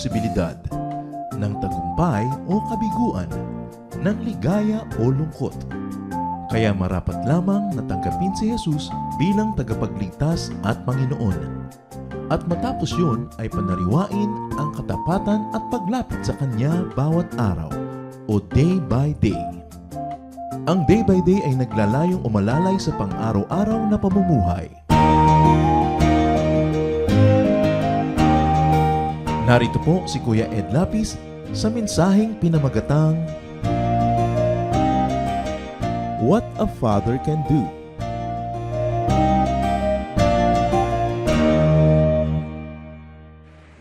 posibilidad ng tagumpay o kabiguan, ng ligaya o lungkot. Kaya marapat lamang na tanggapin si Jesus bilang tagapagligtas at Panginoon. At matapos yun ay panariwain ang katapatan at paglapit sa Kanya bawat araw o day by day. Ang day by day ay naglalayong umalalay sa pang-araw-araw na pamumuhay. Narito po si Kuya Ed Lapis sa mensaheng pinamagatang What a Father Can Do.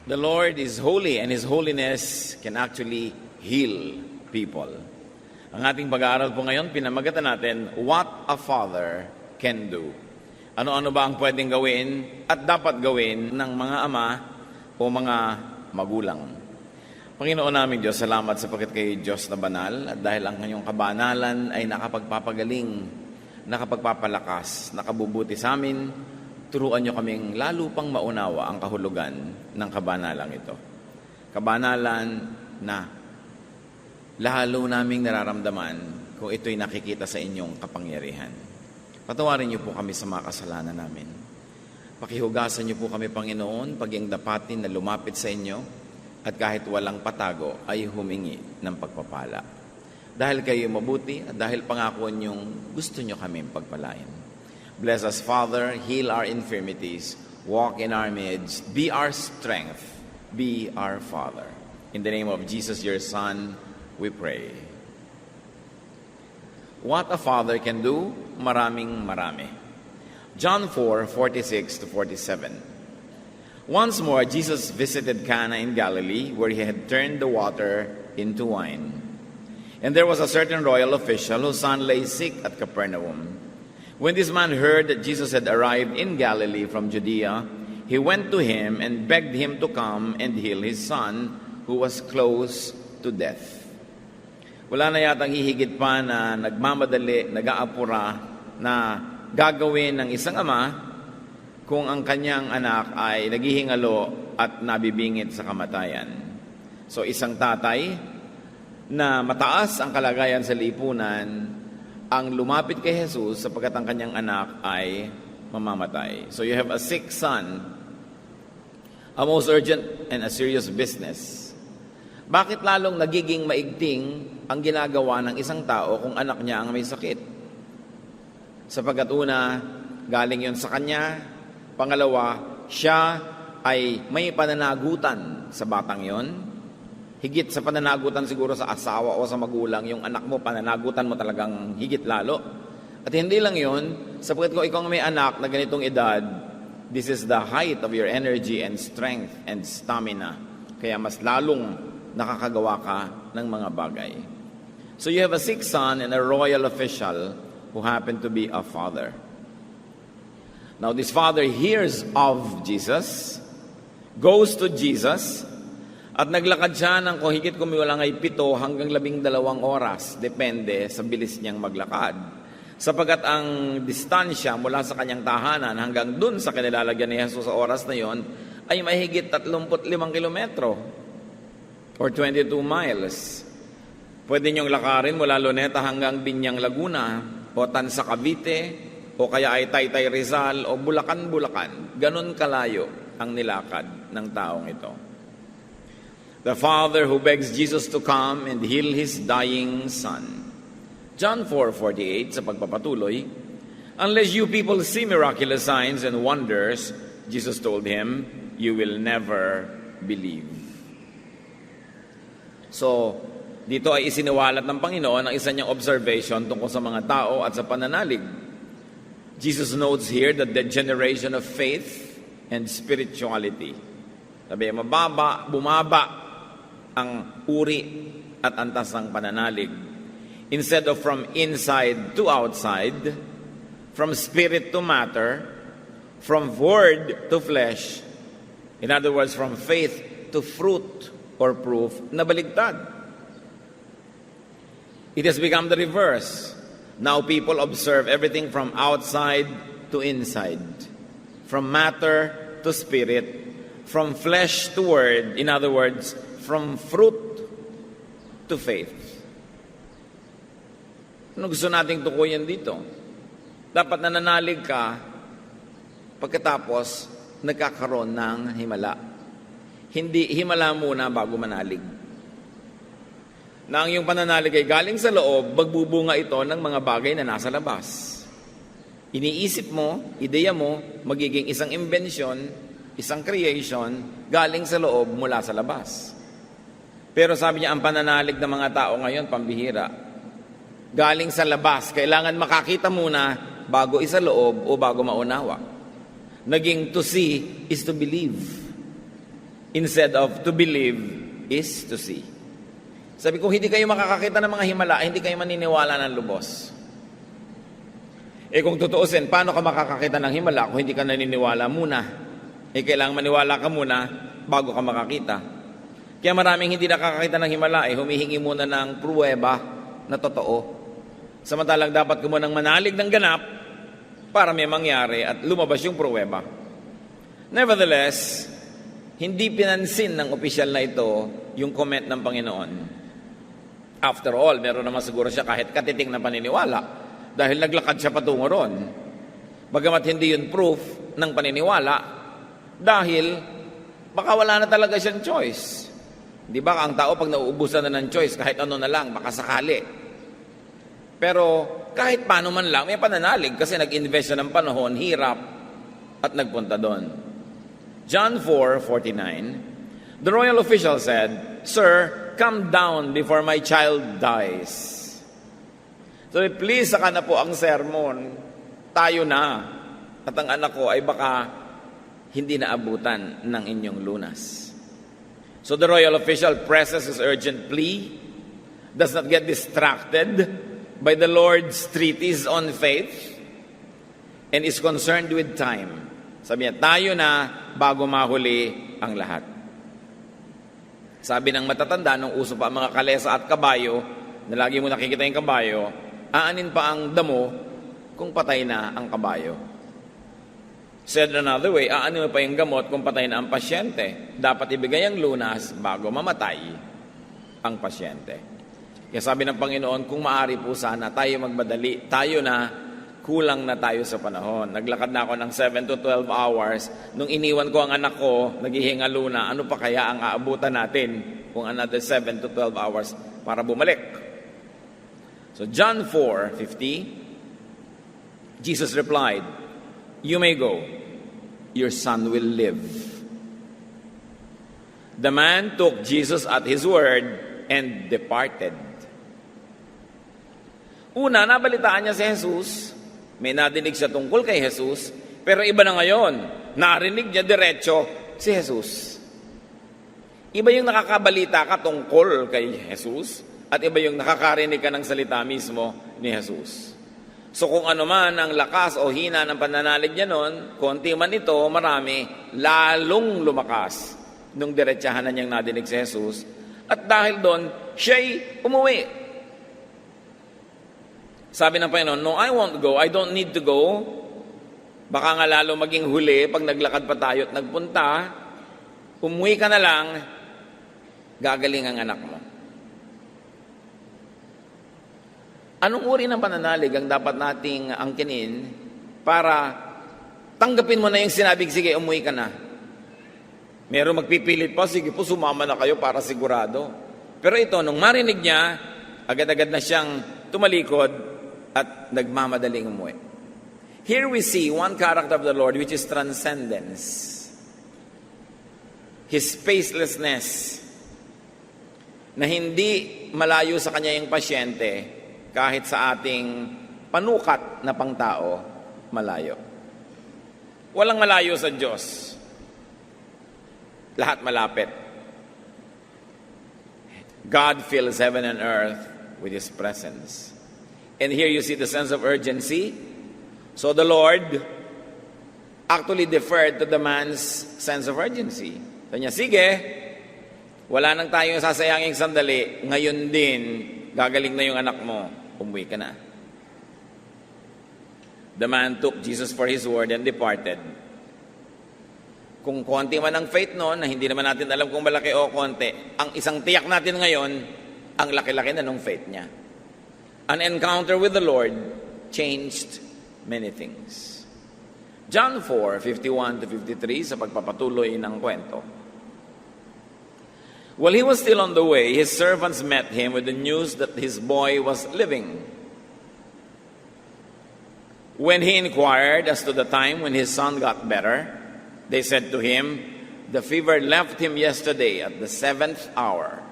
The Lord is holy and His holiness can actually heal people. Ang ating pag-aaral po ngayon, pinamagatan natin, What a Father Can Do. Ano-ano ba ang pwedeng gawin at dapat gawin ng mga ama o mga magulang. Panginoon namin Diyos, salamat sapagkat kayo Diyos na banal at dahil ang kanyang kabanalan ay nakapagpapagaling, nakapagpapalakas, nakabubuti sa amin, turuan niyo kaming lalo pang maunawa ang kahulugan ng kabanalang ito. Kabanalan na lalo naming nararamdaman kung ito'y nakikita sa inyong kapangyarihan. Patawarin niyo po kami sa mga kasalanan namin. Pakihugasan niyo po kami, Panginoon, paging dapatin na lumapit sa inyo at kahit walang patago ay humingi ng pagpapala. Dahil kayo mabuti at dahil pangako niyong gusto niyo kami pagpalain. Bless us, Father, heal our infirmities, walk in our midst, be our strength, be our Father. In the name of Jesus, your Son, we pray. What a father can do, maraming marami. John 4:46-47. Once more, Jesus visited Cana in Galilee, where he had turned the water into wine. And there was a certain royal official whose son lay sick at Capernaum. When this man heard that Jesus had arrived in Galilee from Judea, he went to him and begged him to come and heal his son, who was close to death. Wala na yatang hihigit pa na nagmamadali, nag-aapura na gagawin ng isang ama kung ang kanyang anak ay naghihingalo at nabibingit sa kamatayan. So isang tatay na mataas ang kalagayan sa lipunan ang lumapit kay Jesus sapagkat ang kanyang anak ay mamamatay. So you have a sick son, a most urgent and a serious business. Bakit lalong nagiging maigting ang ginagawa ng isang tao kung anak niya ang may sakit? Sapagkat una, galing yon sa kanya. Pangalawa, siya ay may pananagutan sa batang yon. Higit sa pananagutan siguro sa asawa o sa magulang, yung anak mo, pananagutan mo talagang higit lalo. At hindi lang yon, sapagkat kung ikaw may anak na ganitong edad, this is the height of your energy and strength and stamina. Kaya mas lalong nakakagawa ka ng mga bagay. So you have a sick son and a royal official who happened to be a father. Now this father hears of Jesus, goes to Jesus, at naglakad siya ng kung higit kumiwalang ay 7 hanggang 12 oras, depende sa bilis niyang maglakad. Sapagat ang distansya mula sa kanyang tahanan hanggang dun sa kanilalagyan ni Jesus sa oras na yon ay mahigit 35 kilometro or 22 miles. Pwede niyong lakarin mula Luneta hanggang Binyang, Laguna, o Tansa, Cavite, o kaya ay Taytay, Rizal, o Bulacan, Bulacan. Ganon kalayo ang nilakad ng taong ito. The father who begs Jesus to come and heal his dying son. John 4:48, sa pagpapatuloy, unless you people see miraculous signs and wonders, Jesus told him, you will never believe. So, dito ay isiniwalat ng Panginoon ang isa niyang observation tungkol sa mga tao at sa pananalig. Jesus notes here that the generation of faith and spirituality. Sabi, bumaba ang uri at antas ng pananalig. Instead of from inside to outside, from spirit to matter, from word to flesh, in other words, from faith to fruit or proof, nabaligtad. It has become the reverse. Now people observe everything from outside to inside, from matter to spirit, From flesh to word, in other words, from fruit to faith. Ano gusto nating tukuyin dito? Dapat nananalig ka pagkatapos nagkakaroon ng himala. Hindi himala muna bago manalig. Na ang iyong pananalig ay galing sa loob, magbubunga ito ng mga bagay na nasa labas. Iniisip mo, ideya mo, magiging isang invention, isang creation, galing sa loob mula sa labas. Pero sabi niya, ang pananalig ng mga tao ngayon, pambihira. Galing sa labas, kailangan makakita muna bago isa loob o bago maunawa. Naging to see is to believe. Instead of to believe is to see. Sabi ko, hindi kayo makakakita ng mga himala, hindi kayo maniniwala ng lubos. Kung tutuusin, paano ka makakakita ng himala kung hindi ka naniniwala muna? Kailangan maniwala ka muna bago ka makakita. Kaya maraming hindi nakakakita ng himala, humihingi muna ng pruweba na totoo. Samantalang dapat ka munang manalig ng ganap para may mangyari at lumabas yung pruweba. Nevertheless, hindi pinansin ng opisyal na ito yung comment ng Panginoon. After all, meron naman siguro siya kahit katiting na paniniwala dahil naglakad siya patungo ron. Bagamat hindi yun proof ng paniniwala dahil baka wala na talaga siyang choice. Di ba ang tao pag nauubusan na ng choice, kahit ano na lang, baka sakali. Pero kahit paano man lang, may pananalig kasi nag-invest siya ng panahon, hirap, at nagpunta doon. John 4:49, the royal official said, "Sir, come down before my child dies." So please, saka na po ang sermon. Tayo na. At ang anak ko ay baka hindi naabutan ng inyong lunas. So the royal official presses his urgent plea, does not get distracted by the Lord's treatise on faith, and is concerned with time. Sabi niya, tayo na bago mahuli ang lahat. Sabi ng matatanda, nung uso pa ang mga kalesa at kabayo, na lagi mo nakikita yung kabayo, aanin pa ang damo kung patay na ang kabayo. Said another way, aanin mo pa yung gamot kung patay na ang pasyente. Dapat ibigay ang lunas bago mamatay ang pasyente. Kaya sabi ng Panginoon, kung maaari po sana tayo magmadali, tayo na, kulang na tayo sa panahon. Naglakad na ako ng 7 to 12 hours. Nung iniwan ko ang anak ko, naghihinga luna, ano pa kaya ang aabutan natin kung another 7 to 12 hours para bumalik? So John 4:50, Jesus replied, "You may go, your son will live." The man took Jesus at his word and departed. Una, nabalitaan niya si Jesus. May nadinig siya tungkol kay Jesus, pero iba na ngayon. Narinig niya diretso si Jesus. Iba yung nakakabalita ka tungkol kay Jesus, at iba yung nakakarinig ka ng salita mismo ni Jesus. So kung ano man ang lakas o hina ng pananalig niya noon, konti man ito, marami, lalong lumakas nung diretsahan na niyang nadinig si Jesus. At dahil doon, siya'y umuwi. Sabi ng Panginoon, "No, I won't go. I don't need to go." Baka nga lalo maging huli pag naglakad pa tayo at nagpunta, umuwi ka na lang, gagaling ang anak mo. Anong uri ng pananalig ang dapat nating angkinin para tanggapin mo na yung sinabing, sige, umuwi ka na? Meron magpipilit pa, sige po, sumama na kayo para sigurado. Pero ito, nung marinig niya, agad-agad na siyang tumalikod at nagmamadaling umuwi. Here we see one character of the Lord, which is transcendence. His spacelessness, na hindi malayo sa kanya yung pasyente, kahit sa ating panukat na pangtao, malayo. Walang malayo sa Diyos. Lahat malapit. God fills heaven and earth with His presence. And here you see the sense of urgency. So the Lord actually deferred to the man's sense of urgency. Sabi niya, sige, wala nang tayong sasayanging sandali, ngayon din, gagaling na yung anak mo, umuwi ka na. The man took Jesus for his word and departed. Kung konti man ang faith noon, na hindi naman natin alam kung malaki o konti, ang isang tiyak natin ngayon, ang laki-laki na nung faith niya. An encounter with the Lord changed many things. John 4:51-53 sa pagpapatuloy ng kwento. While he was still on the way, his servants met him with the news that his boy was living. When he inquired as to the time when his son got better, they said to him, "The fever left him yesterday at the 7th hour."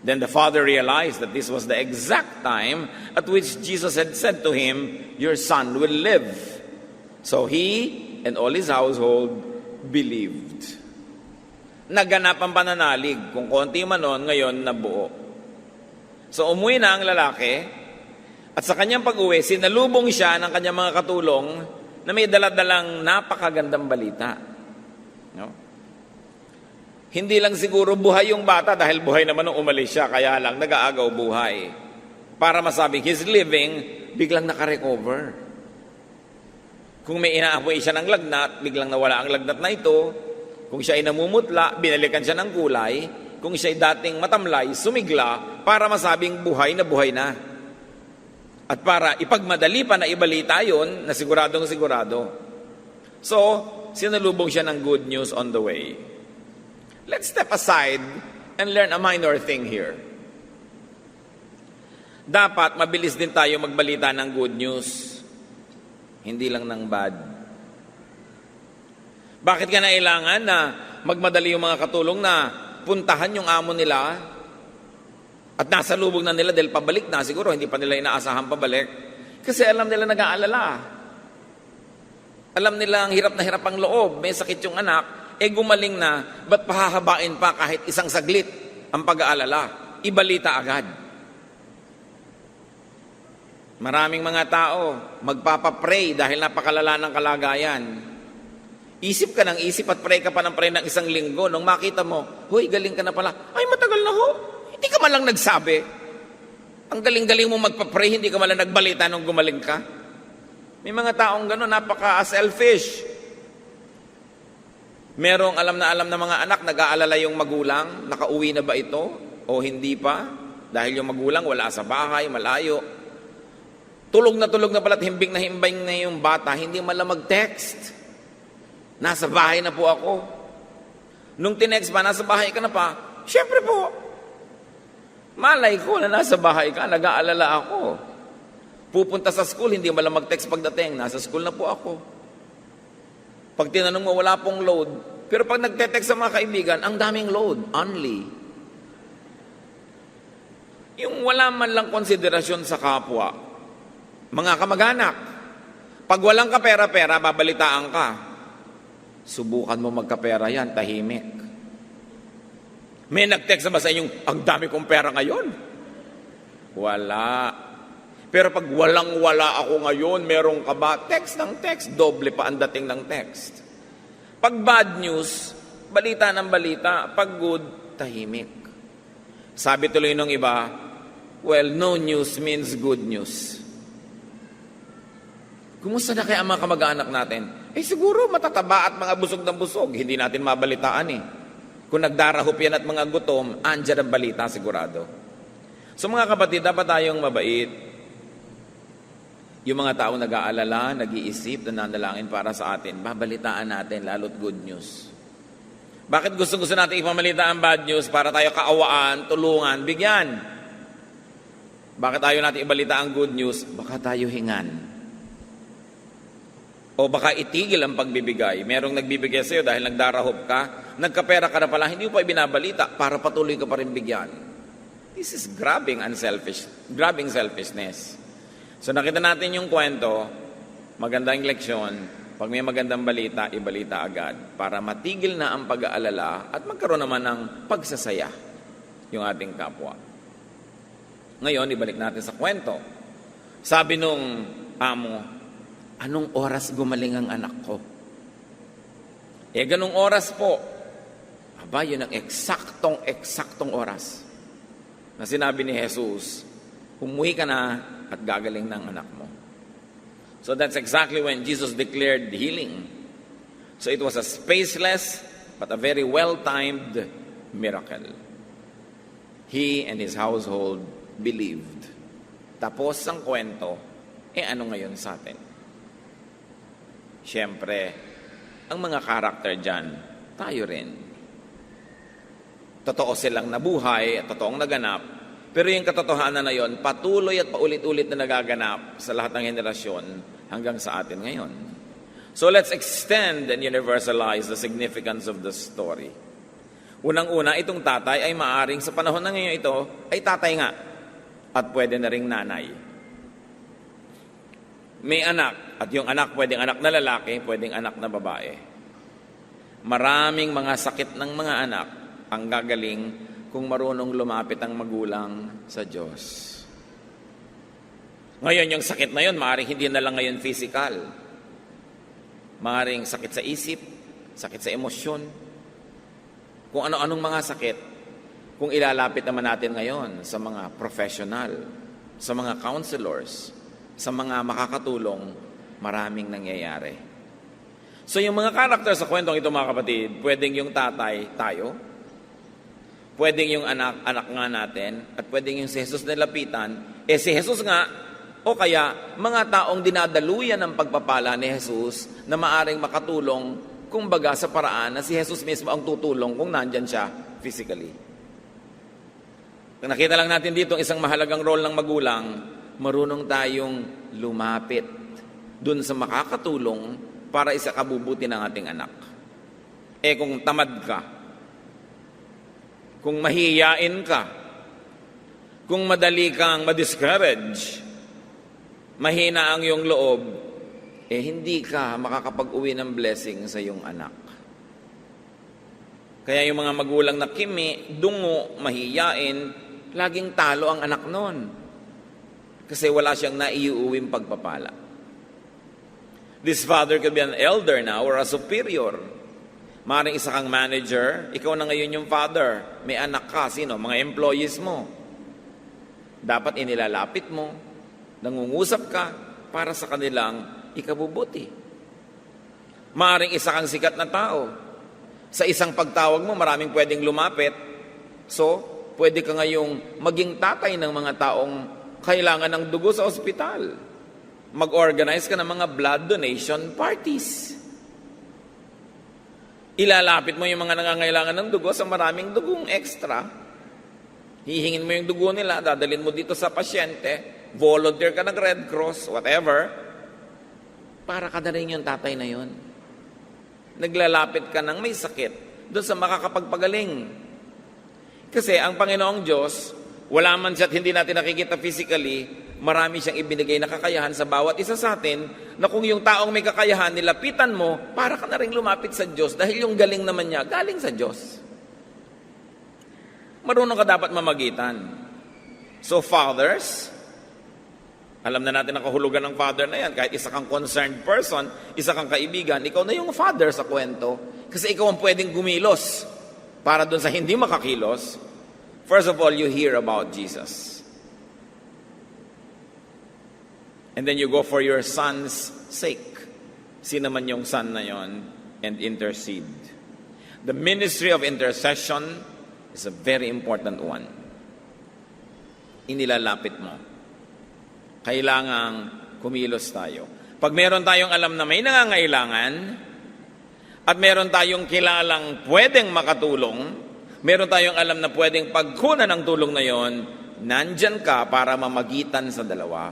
Then the father realized that this was the exact time at which Jesus had said to him, "Your son will live." So he and all his household believed. Naganap ang pananalig. Kung konti man noon, ngayon nabuo. So umuwi na ang lalaki, at sa kanyang pag-uwi, sinalubong siya ng kanyang mga katulong na may daladalang napakagandang balita. No? Hindi lang siguro buhay yung bata dahil buhay naman nung umalis siya, kaya lang nag-aagaw buhay. Para masabing he's living, biglang nakarecover. Kung may inaapoy siya ng lagnat, biglang nawala ang lagnat na ito. Kung siya ay namumutla, binalikan siya ng kulay. Kung siya ay dating matamlay, sumigla para masabing buhay na. At para ipagmadali pa na ibalita yun, na siguradong sigurado. So, sinalubong siya ng good news on the way. Let's step aside and learn a minor thing here. Dapat mabilis din tayo magbalita ng good news, hindi lang ng bad. Bakit kailangan na magmadali yung mga katulong na puntahan yung amo nila at nasa lubog na nila dahil pabalik na, siguro hindi pa nila inaasahan pabalik. Kasi alam nila nag-aalala. Alam nila ang hirap na hirap ang loob, may sakit yung anak, gumaling na, ba't pahahabain pa kahit isang saglit ang pag-aalala? Ibalita agad. Maraming mga tao magpapapray dahil napakalala ng kalagayan. Isip ka ng isip at pray ka pa ng pray ng isang linggo. Nung makita mo, huy, galing ka na pala. Ay, matagal na ho. Hindi ka man lang nagsabi. Ang galing-galing mo magpa-pray, hindi ka man lang nagbalita nung gumaling ka. May mga taong gano'n, napaka-selfish. Merong alam na mga anak, nag-aalala yung magulang, nakauwi na ba ito o hindi pa? Dahil yung magulang wala sa bahay, malayo. Tulog na pala at himbing na yung bata, hindi man lang mag-text. Nasa bahay na po ako. Nung tinext pa, nasa bahay ka na pa, syempre po. Malay ko na nasa bahay ka, nag-aalala ako. Pupunta sa school, hindi man lang mag-text pagdating, nasa school na po ako. Pag tinanong mo, wala pong load. Pero pag nagte-text sa mga kaibigan, ang daming load, only. Yung wala man lang konsiderasyon sa kapwa, mga kamag-anak, pag walang kapera-pera, babalitaan ka. Subukan mo magkapera yan, tahimik. May nag-text na ba sa inyong, ang dami kong pera ngayon? Wala. Pero pag walang-wala ako ngayon, meron ka ba? Text ng text, doble pa ang dating ng text. Pag bad news, balita ng balita. Pag good, tahimik. Sabi tuloy ng iba, well, no news means good news. Kumusta na kaya ang mga kamag-anak natin? Siguro matataba at mga busog ng busog. Hindi natin mabalitaan Kung nagdarahop yan at mga gutom, andyan ang balita sigurado. So mga kapatid, dapat tayong mabait. Yung mga taong nag-aalala, nag-iisip, nananalangin para sa atin, babalitaan natin lalo't good news. Bakit gusto natin ipamalita ang bad news para tayo kaawaan, tulungan, bigyan? Bakit ayaw natin ibalita ang good news? Baka tayo hingan. O baka itigil ang pagbibigay. Merong nagbibigay sa'yo dahil nagdarahop ka, nagkapera ka na pala, hindi mo pa ibinabalita para patuloy ka pa rin bigyan. This is grabbing selfishness. So nakita natin yung kwento, magandang leksyon, pag may magandang balita, ibalita agad para matigil na ang pag-aalala at magkaroon naman ng pagsasaya yung ating kapwa. Ngayon, ibalik natin sa kwento. Sabi nung amo, anong oras gumaling ang anak ko? Ganung oras po. Aba, yun ang eksaktong oras na sinabi ni Jesus, umuwi ka na at gagaling ng anak mo. So that's exactly when Jesus declared healing. So it was a spaceless but a very well-timed miracle. He and his household believed. Tapos ang kwento, ano ngayon sa atin? Siyempre, ang mga karakter dyan, tayo rin. Totoo silang nabuhay at totoong naganap, pero yung katotohanan na yon, patuloy at paulit-ulit na nagaganap sa lahat ng henerasyon hanggang sa atin ngayon. So let's extend and universalize the significance of the story. Unang-una, itong tatay ay maaring sa panahon na ngayon ito, ay tatay nga at pwede na ring nanay. May anak, at yung anak pwedeng anak na lalaki, pwedeng anak na babae. Maraming mga sakit ng mga anak ang gagaling kung marunong lumapit ang magulang sa Diyos. Ngayon, yung sakit na yun, maaaring hindi na lang ngayon physical. Maaaring sakit sa isip, sakit sa emosyon, kung ano-anong mga sakit, kung ilalapit naman natin ngayon sa mga professional, sa mga counselors, sa mga makakatulong, maraming nangyayari. So yung mga karakter sa kwentong ito mga kapatid, pwedeng yung tatay, tayo, pwedeng yung anak, anak nga natin, at pwedeng yung si Jesus nilapitan, si Jesus nga, o kaya mga taong dinadaluyan ng pagpapala ni Jesus na maaring makatulong, kumbaga sa paraan na si Jesus mismo ang tutulong kung nandyan siya physically. Nakita lang natin dito isang mahalagang role ng magulang, marunong tayong lumapit dun sa makakatulong para isa kabubuti ng ating anak. Kung tamad ka, kung mahihiyain ka, kung madali kang ma-discourage, mahina ang iyong loob, hindi ka makakapag-uwi ng blessing sa iyong anak. Kaya yung mga magulang na kimi, dungo, mahihiyain, laging talo ang anak nun. Kasi wala siyang naiuuwing pagpapala. This father could be an elder now or a superior. Maaaring isa kang manager, ikaw na ngayon yung father. May anak ka, sino? Mga employees mo. Dapat inilalapit mo, nangungusap ka para sa kanilang ikabubuti. Maaaring isa kang sikat na tao. Sa isang pagtawag mo, maraming pwedeng lumapit. So, pwede ka ngayong maging tatay ng mga taong kailangan ng dugo sa ospital. Mag-organize ka ng mga blood donation parties. Ilalapit mo yung mga nangangailangan ng dugo sa maraming dugong extra. Hihingin mo yung dugo nila, dadalhin mo dito sa pasyente, volunteer ka ng Red Cross, whatever, para ka na rin yung tatay na yun. Naglalapit ka ng may sakit doon sa makakapagpagaling. Kasi ang Panginoong Diyos, wala man siya at hindi natin nakikita physically, marami siyang ibinigay na kakayahan sa bawat isa sa atin, na kung yung taong may kakayahan, nilapitan mo, para ka na rin lumapit sa Diyos dahil yung galing naman niya, galing sa Diyos. Marunong ka dapat mamagitan. So fathers, alam na natin ang kahulugan ng father na yan. Kahit isa kang concerned person, isa kang kaibigan, ikaw na yung father sa kwento. Kasi ikaw ang pwedeng gumilos para dun sa hindi makakilos. First of all, you hear about Jesus. And then you go for your son's sake. Sino man yung son na yon, and intercede. The ministry of intercession is a very important one. Inilalapit mo. Kailangang kumilos tayo. Pag meron tayong alam na may nangangailangan, at meron tayong kilalang pwedeng makatulong, meron tayong alam na pwedeng pagkunan ng tulong na yon, nandyan ka para mamagitan sa dalawa.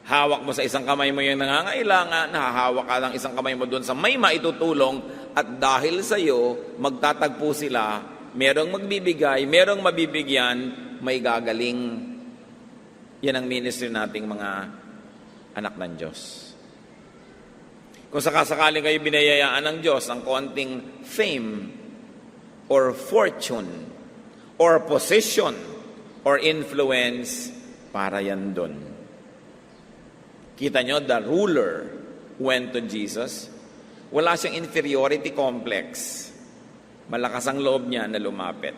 Hawak mo sa isang kamay mo yung nangangailangan, hahawak ka ng isang kamay mo doon sa may maitutulong, at dahil sa iyo, magtatagpo sila, merong magbibigay, merong mabibigyan, may gagaling. Yan ang ministry nating mga anak ng Diyos. Kung sakasakaling kayo binayayaan ng Diyos ng konting fame or fortune or position or influence, para yan dun. Kita nyo, the ruler went to Jesus. Wala siyang inferiority complex. Malakas ang loob niya na lumapit.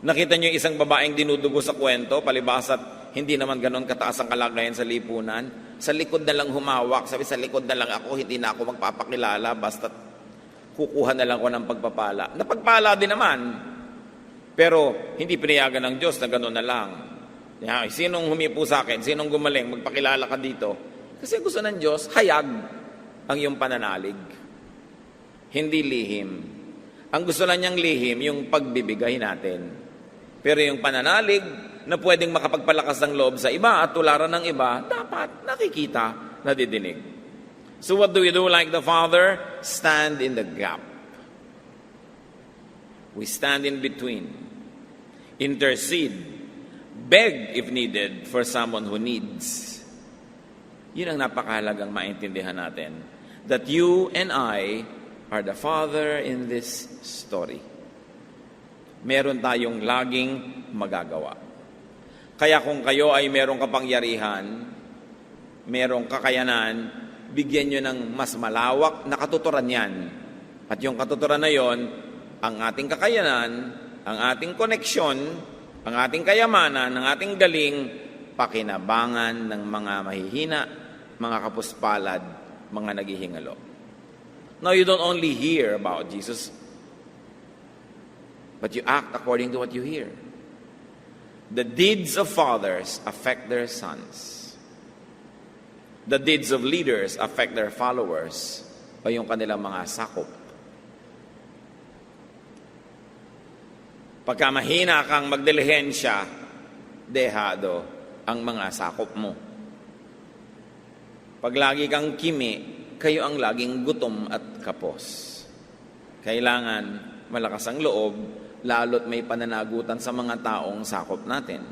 Nakita nyo yung isang babaeng dinudugo sa kwento, palibasat hindi naman ganon kataas ang kalagayan sa lipunan. Sa likod na lang humawak. Sabi, sa likod na lang ako, hindi na ako magpapakilala, basta kukuha na lang ko ng pagpapala. Napagpala din naman. Pero hindi pinayagan ng Diyos na gano'n na lang. Sinong humipo sa akin? Sinong gumaling? Magpakilala ka dito. Kasi gusto ng Diyos, hayag ang iyong pananalig. Hindi lihim. Ang gusto lang niyang lihim, yung pagbibigay natin. Pero yung pananalig na pwedeng makapagpalakas ng loob sa iba at tularan ng iba, dapat nakikita, nadidinig. So what do we do like the Father? Stand in the gap. We stand in between. Intercede. Beg if needed for someone who needs. Yun ang napakahalagang maintindihan natin. That you and I are the Father in this story. Meron tayong laging magagawa. Kaya kung kayo ay merong kapangyarihan, merong kakayanan, bigyan nyo ng mas malawak na katuturan yan. At yung katuturan na yon, ang ating kakayanan, ang ating koneksyon, ang ating kayamanan, ang ating galing, pakinabangan ng mga mahihina, mga kapuspalad, mga naghihingalo. Now, you don't only hear about Jesus, but you act according to what you hear. The deeds of fathers affect their sons. The deeds of leaders affect their followers o yung kanilang mga sakop. Pagka mahina kang magdilihensya, dehado ang mga sakop mo. Pag lagi kang kimi, kayo ang laging gutom at kapos. Kailangan malakas ang loob, lalo't may pananagutan sa mga taong sakop natin.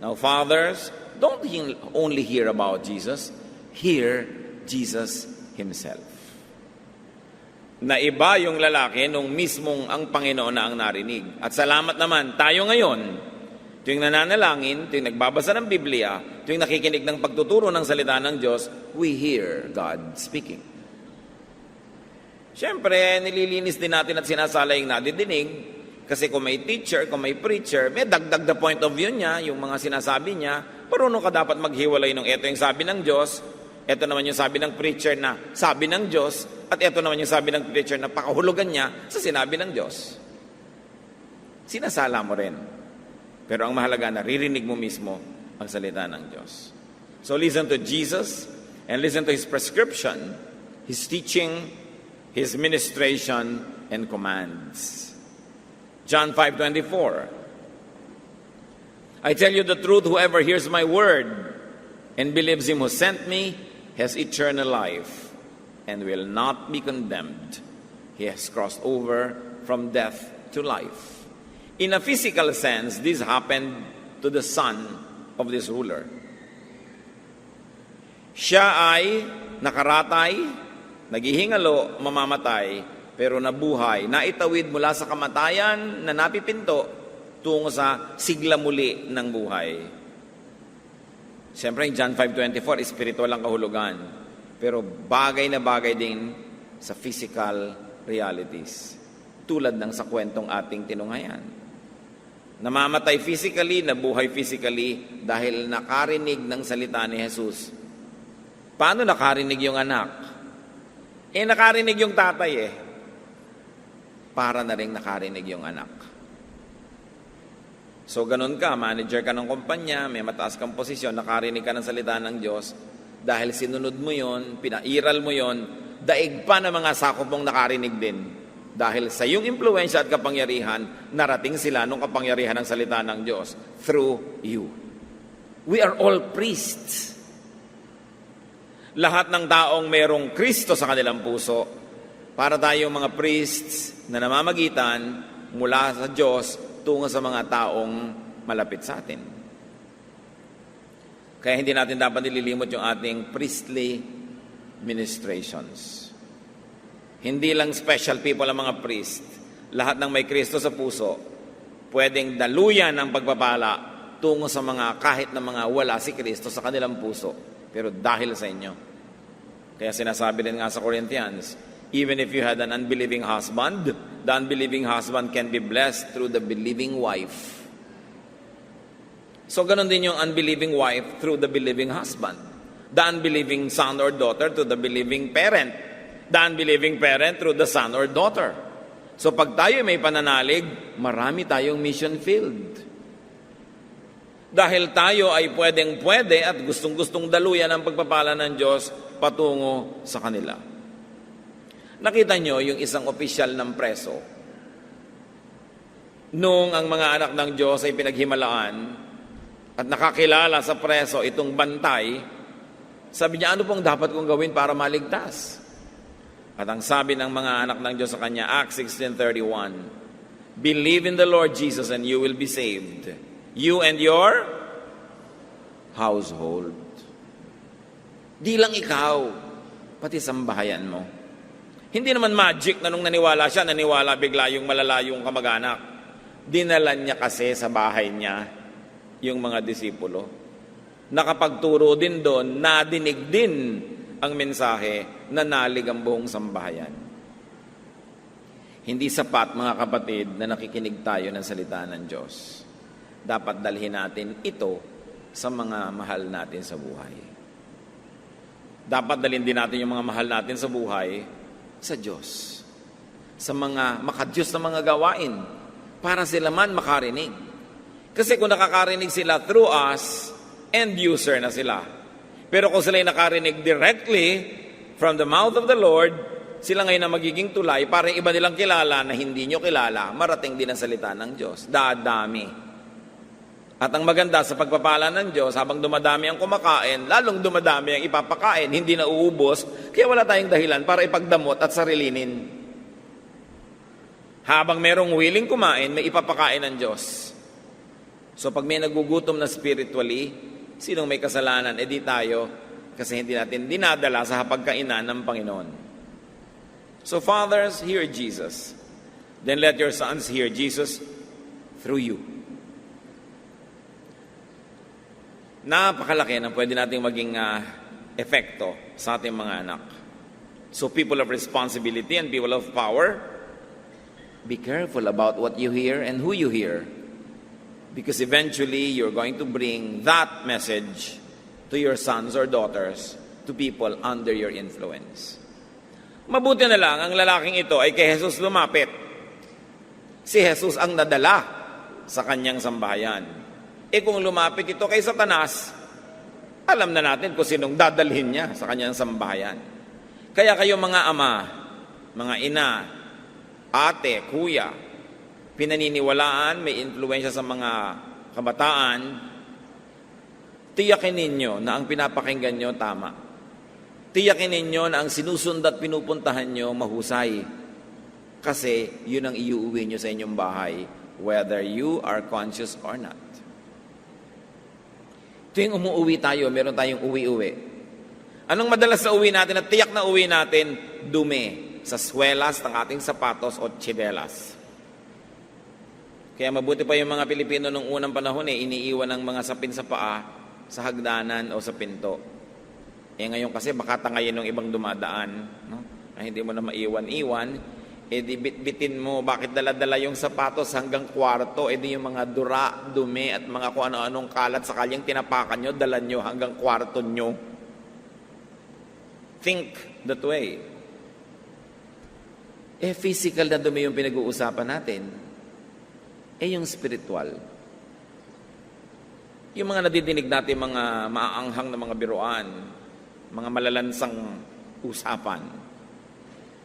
Now, fathers, don't only hear about Jesus, hear Jesus Himself. Na iba yung lalaki nung mismong ang Panginoon na ang narinig. At salamat naman, tayo ngayon, tuwing nananalangin, tuwing nagbabasa ng Biblia, tuwing nakikinig ng pagtuturo ng salita ng Diyos, we hear God speaking. Siyempre, nililinis din natin at sinasala yung nadidinig. Kasi kung may teacher, kung may preacher, may dagdag the point of view niya, yung mga sinasabi niya, marunong ka dapat maghiwalay nung ito yung sabi ng Diyos, ito naman yung sabi ng preacher na sabi ng Diyos, at ito naman yung sabi ng preacher na pakahulugan niya sa sinabi ng Diyos. Sinasala mo rin. Pero ang mahalaga, naririnig mo mismo ang salita ng Diyos. So listen to Jesus and listen to His prescription, His teaching, His ministration, and commands. John 5:24. I tell you the truth, whoever hears my word and believes Him who sent me has eternal life and will not be condemned. He has crossed over from death to life. In a physical sense, this happened to the son of this ruler. Siya ay nakaratay, naghihingalo, mamamatay, pero nabuhay, naitawid mula sa kamatayan na napipinto tungo sa sigla muli ng buhay. Siyempre, John 5:24, spiritual ang kahulugan. Pero bagay na bagay din sa physical realities. Tulad ng sa kwentong ating tinunghayan. Namamatay physically, nabuhay physically dahil nakarinig ng salita ni Jesus. Paano nakarinig yung anak? Nakarinig yung tatay para na rin nakarinig yung anak. So, ganun ka, manager ka ng kumpanya, may mataas kang posisyon, nakarinig ka ng salita ng Diyos, dahil sinunod mo yon, pinairal mo yon, daig pa ng mga sakop mong nakarinig din. Dahil sa iyong impluensya at kapangyarihan, narating sila nung kapangyarihan ng salita ng Diyos through you. We are all priests. Lahat ng taong merong Kristo sa kanilang puso, para tayong mga priests na namamagitan mula sa Diyos tungo sa mga taong malapit sa atin. Kaya hindi natin dapat nililimot yung ating priestly ministrations. Hindi lang special people ang mga priest. Lahat ng may Kristo sa puso, pwedeng daluyan ang pagpapala tungo sa mga kahit na mga wala si Kristo sa kanilang puso. Pero dahil sa inyo. Kaya sinasabi din nga sa Corinthians, even if you had an unbelieving husband, the unbelieving husband can be blessed through the believing wife. So, ganun din yung unbelieving wife through the believing husband. The unbelieving son or daughter to the believing parent. The unbelieving parent through the son or daughter. So pag tayo may pananalig, marami tayong mission field. Dahil tayo ay pwedeng-pwede at gustong-gustong daluyan ang pagpapala ng Diyos patungo sa kanila. Nakita nyo yung isang opisyal ng preso. Noong ang mga anak ng Diyos ay pinaghimalaan at nakakilala sa preso itong bantay, sabi niya, ano pong dapat kong gawin para maligtas? At ang sabi ng mga anak ng Diyos sa kanya, Acts 16:31, believe in the Lord Jesus and you will be saved, you and your household. Di lang ikaw, pati sambahayan mo. Hindi naman magic na nung naniwala siya, naniwala bigla yung malalayong kamag-anak. Dinala niya kasi sa bahay niya yung mga disipulo. Nakapagturo din doon, nadinig din ang mensahe, nanalig ang buong sambahayan. Hindi sapat, mga kapatid, na nakikinig tayo ng salita ng Diyos. Dapat dalhin natin ito sa mga mahal natin sa buhay. Dapat dalhin din natin yung mga mahal natin sa buhay sa Diyos. Sa mga makadiyos na mga gawain para sila man makarinig. Kasi kung nakakarinig sila through us, end user na sila. Pero kung sila ay nakarinig directly from the mouth of the Lord, sila ngayon na magiging tulay para iba nilang kilala na hindi nyo kilala, marating din ang salita ng Diyos. Dadami. At ang maganda sa pagpapala ng Diyos, habang dumadami ang kumakain, lalong dumadami ang ipapakain, hindi na uubos, kaya wala tayong dahilan para ipagdamot at sarilinin. Habang merong willing kumain, may ipapakain ng Diyos. So pag may nagugutom na spiritually, sinong may kasalanan? Di tayo, kasi hindi natin dinadala sa hapagkainan ng Panginoon. So fathers, hear Jesus. Then let your sons hear Jesus through you. Napakalaki na pwede nating maging epekto sa ating mga anak. So people of responsibility and people of power, be careful about what you hear and who you hear. Because eventually, you're going to bring that message to your sons or daughters, to people under your influence. Mabuti na lang, ang lalaking ito ay kay Jesus lumapit. Si Jesus ang nadala sa kanyang sambahayan. Kung lumapit ito kay Satanas, alam na natin kung sinong dadalhin niya sa kanyang sambahayan. Kaya kayo mga ama, mga ina, ate, kuya, pinaniniwalaan, may influensya sa mga kabataan, tiyakin ninyo na ang pinapakinggan nyo tama. Tiyakin ninyo na ang sinusunod at pinupuntahan nyo mahusay. Kasi yun ang iuuwi nyo sa inyong bahay, whether you are conscious or not. Tuwing umuwi tayo, meron tayong uwi-uwi. Anong madalas na uwi natin at tiyak na uwi natin? Dumi sa swelas ng ating sapatos o tsinelas. Kaya mabuti pa yung mga Pilipino nung unang panahon iniiwan ng mga sapin sa paa sa hagdanan o sa pinto. Ngayon kasi baka tangayin ng ibang dumadaan, no? Ay, hindi mo na maiwan-iwan, di bit-bitin mo, bakit dala-dala yung sapatos hanggang kwarto, di yung mga dura, dumi at mga kung ano-anong kalat sa kalyang tinapakan nyo, dala nyo hanggang kwarto nyo. Think that way. Physical na dumi yung pinag-uusapan natin. Yung spiritual. Yung mga nadidinig natin, mga maaanghang na mga biruan, mga malalansang usapan,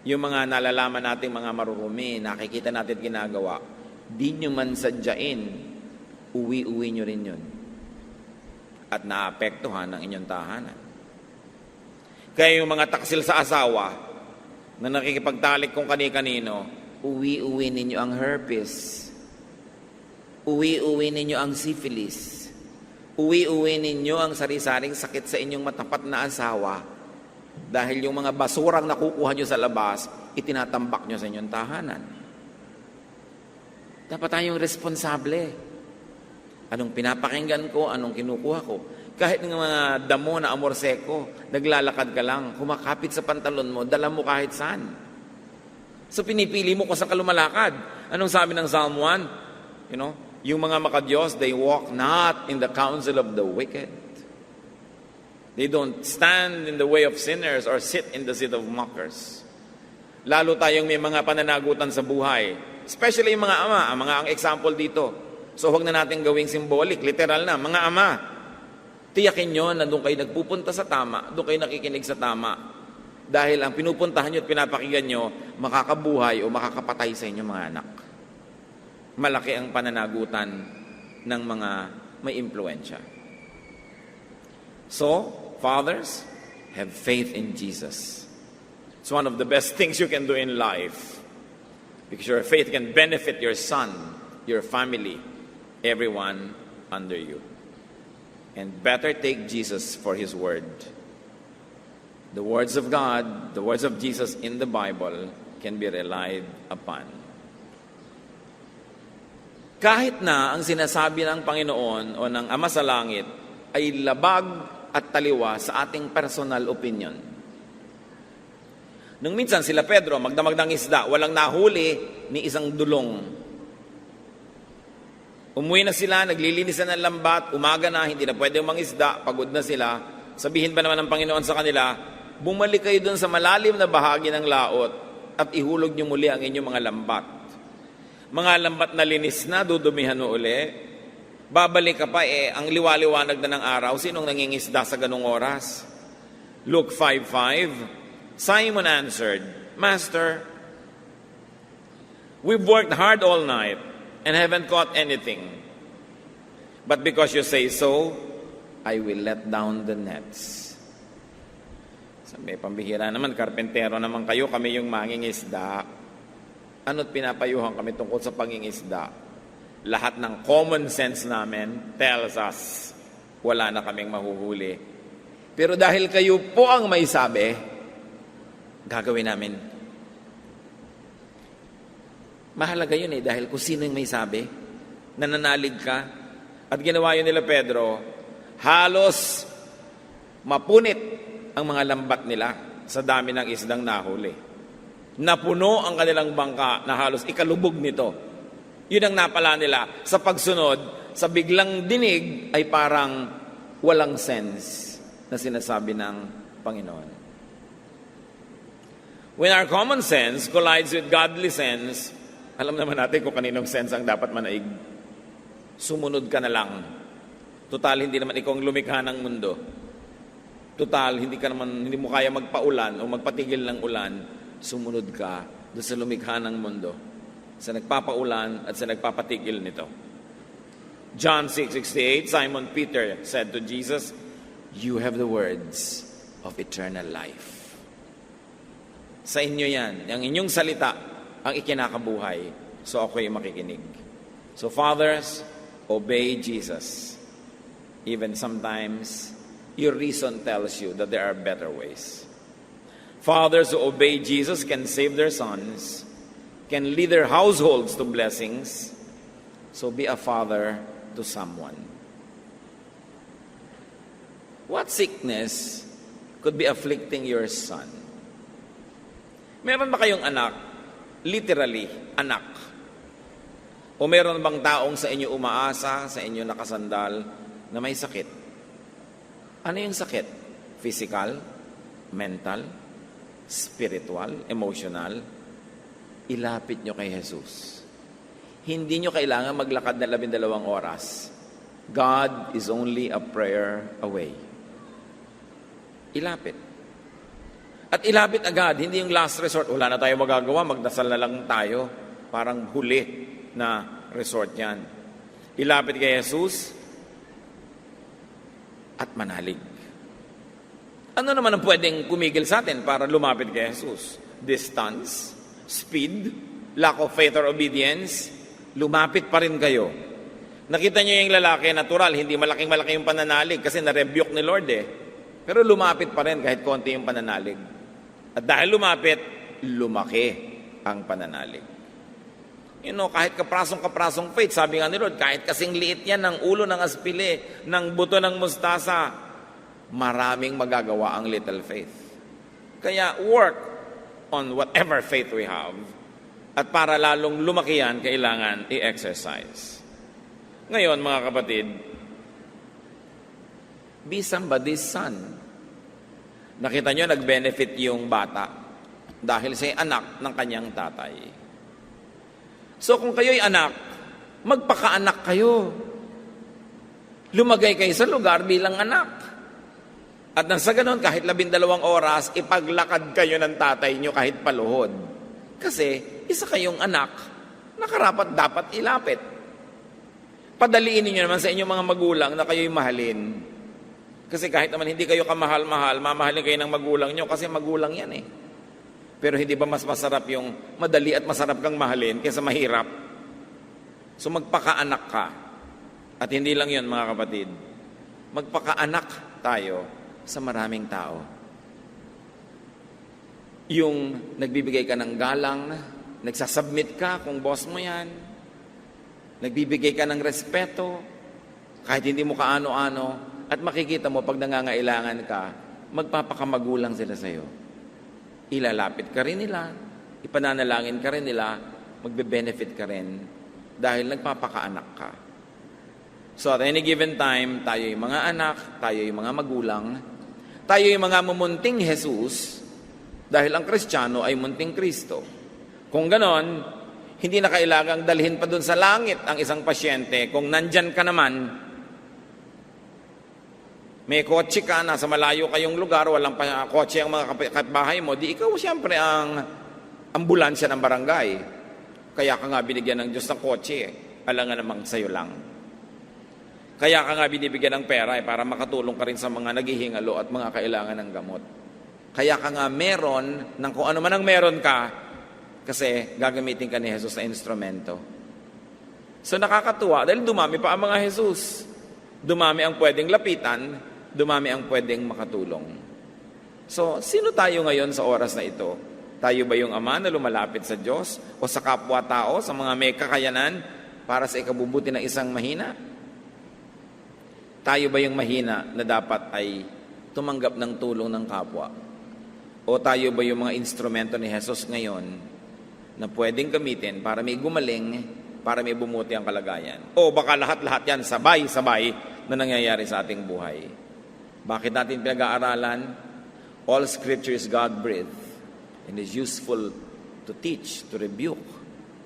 yung mga nalalaman nating mga marurumi, nakikita natin ginagawa, di nyo man sadyain, uwi-uwi nyo rin yun. At naapektuhan ang inyong tahanan. Kaya yung mga taksil sa asawa, na nakikipagtalik kung kani-kanino, uwi-uwi ninyo ang herpes. Uwi-uwi ninyo ang syphilis. Uwi-uwi ninyo ang sari-saring sakit sa inyong matapat na asawa. Dahil yung mga basurang nakukuha nyo sa labas, itinatambak nyo sa inyong tahanan. Dapat tayong responsable. Anong pinapakinggan ko, anong kinukuha ko. Kahit ng mga damo na amorseko, naglalakad ka lang, kumakapit sa pantalon mo, dala mo kahit saan. So pinipili mo kung saan ka lumalakad. Anong sabi ng Psalm 1? Yung mga makadiyos, they walk not in the counsel of the wicked. They don't stand in the way of sinners or sit in the seat of mockers. Lalo tayong may mga pananagutan sa buhay. Especially yung mga ama, ang example dito. So huwag na natin gawing symbolic, literal na. Mga ama, tiyakin nyo na doon kayo nagpupunta sa tama, doon kayo nakikinig sa tama. Dahil ang pinupuntahan nyo at pinapakinggan nyo, makakabuhay o makakapatay sa inyo mga anak. Malaki ang pananagutan ng mga may impluensya. So, fathers, have faith in Jesus. It's one of the best things you can do in life. Because your faith can benefit your son, your family, everyone under you. And better take Jesus for his word. The words of God, the words of Jesus in the Bible can be relied upon. Kahit na ang sinasabi ng Panginoon o ng Ama sa Langit ay labag at taliwa sa ating personal opinion. Nung minsan sila Pedro, magdamag ng isda, walang nahuli ni isang dulong. Umuwi na sila, naglilinisan ng lambat, umaga na, hindi na pwedeng mangisda, pagod na sila. Sabihin ba naman ng Panginoon sa kanila, bumalik kayo dun sa malalim na bahagi ng laot at ihulog niyo muli ang inyong mga lambat. Mga lambat na linis na, dudumihan mo uli. Babalik ka pa ang liwaliwanag na ng araw. Sinong nangingisda sa ganung oras? Luke 5:5, Simon answered, Master, we've worked hard all night and haven't caught anything. But because you say so, I will let down the nets. Sabi, pambihira naman, karpentero naman kayo, kami yung mangingisda. Ano't pinapayuhan kami tungkol sa pangingisda? Lahat ng common sense namin tells us wala na kaming mahuhuli. Pero dahil kayo po ang may sabi, gagawin namin. Mahalaga yun dahil kung sino yung may sabi, nananalig ka. At ginawa yun nila Pedro, halos mapunit ang mga lambat nila sa dami ng isdang nahuli. Napuno ang kanilang bangka na halos ikalubog nito. Yun ang napala nila. Sa pagsunod, sa biglang dinig ay parang walang sense na sinasabi ng Panginoon. When our common sense collides with godly sense, alam naman natin kung kaninong sense ang dapat manaig. Sumunod ka na lang. Total, hindi naman ikaw ang lumikha ng mundo. Total, hindi mo kaya magpaulan o magpatigil ng ulan. Sumunod ka doon sa lumikha ng mundo, sa nagpapaulan at sa nagpapatigil nito. John 6:68, Simon Peter said to Jesus, You have the words of eternal life. Sa inyo yan, ang inyong salita, ang ikinakabuhay. So ako'y makikinig. So fathers, obey Jesus. Even sometimes, your reason tells you that there are better ways. Fathers who obey Jesus can save their sons, can lead their households to blessings. So be a father to someone. What sickness could be afflicting your son? Meron ba kayong anak? Literally, anak. O meron bang taong sa inyo umaasa, sa inyo nakasandal, na may sakit? Ano yung sakit? Physical? Mental? Spiritual? Emotional? Ilapit nyo kay Jesus. Hindi nyo kailangan maglakad na 12 oras. God is only a prayer away. Ilapit. At ilapit agad, hindi yung last resort. Wala na tayo magagawa, magdasal na lang tayo. Parang huli na resort yan. Ilapit kay Jesus at manalig. Ano naman ang pwedeng kumigil sa atin para lumapit kay Jesus? Distance? Speed, lack of faith or obedience, lumapit pa rin kayo. Nakita niyo yung lalaki, natural, hindi malaking-malaki yung pananalig kasi na-rebuke ni Lord Pero lumapit pa rin kahit konti yung pananalig. At dahil lumapit, lumaki ang pananalig. Kahit kaprasong faith, sabi nga ni Lord, kahit kasing liit yan ng ulo ng aspile, ng buto ng mustasa, maraming magagawa ang little faith. Kaya work on whatever faith we have. At para lalong lumaki yan, kailangan i-exercise. Ngayon, mga kapatid, be somebody's son Nakita nyo, nag-benefit yung bata dahil siya anak ng kanyang tatay. So kung kayo'y anak, magpakaanak kayo. Lumagay kayo sa lugar bilang anak. At nang sa ganun, kahit 12 oras, ipaglakad kayo ng tatay nyo kahit paluhod. Kasi isa kayong anak na karapat dapat ilapit. Padaliin niyo naman sa inyong mga magulang na kayo'y mahalin. Kasi kahit naman hindi kayo kamahal-mahal, mamahalin kayo ng magulang nyo kasi magulang yan eh. Pero hindi ba mas masarap yung madali at masarap kang mahalin kaysa mahirap? So magpakaanak ka. At hindi lang yun mga kapatid. Magpakaanak tayo sa maraming tao. Yung nagbibigay ka ng galang, nagsasubmit ka kung boss mo yan, nagbibigay ka ng respeto, kahit hindi mo kaano-ano, at makikita mo pag nangangailangan ka, magpapakamagulang sila sa'yo. Ilalapit ka rin nila, ipananalangin ka rin nila, magbe-benefit ka rin dahil nagpapakaanak ka. So at any given time, tayo yung mga anak, tayo yung mga magulang, tayo yung mga mumunting Jesus dahil ang Kristiyano ay munting Kristo. Kung ganon, hindi na kailangang dalhin pa dun sa langit ang isang pasyente kung nandyan ka naman. May kotse ka, nasa malayo kayong lugar, walang kotse ang mga kapitbahay mo, di ikaw siyempre ang ambulansya ng barangay. Kaya ka nga binigyan ng Diyos ng kotse, alam nga namang sa'yo lang. Kaya ka nga binibigyan ng pera para makatulong ka rin sa mga naghihingalo at mga kailangan ng gamot. Kaya ka nga meron ng kung ano man ang meron ka, kasi gagamitin ka ni Jesus na instrumento. So nakakatuwa, dahil dumami pa ang mga Jesus. Dumami ang pwedeng lapitan, dumami ang pwedeng makatulong. So, sino tayo ngayon sa oras na ito? Tayo ba yung ama na lumalapit sa Diyos o sa kapwa-tao, sa mga may kakayanan para sa ikabubuti ng isang mahina? Tayo ba yung mahina na dapat ay tumanggap ng tulong ng kapwa? O tayo ba yung mga instrumento ni Jesus ngayon na pwedeng gamitin para may gumaling, para may bumuti ang kalagayan? O baka lahat-lahat yan sabay-sabay na nangyayari sa ating buhay? Bakit natin pinag-aaralan? All Scripture is God-breathed and is useful to teach, to rebuke,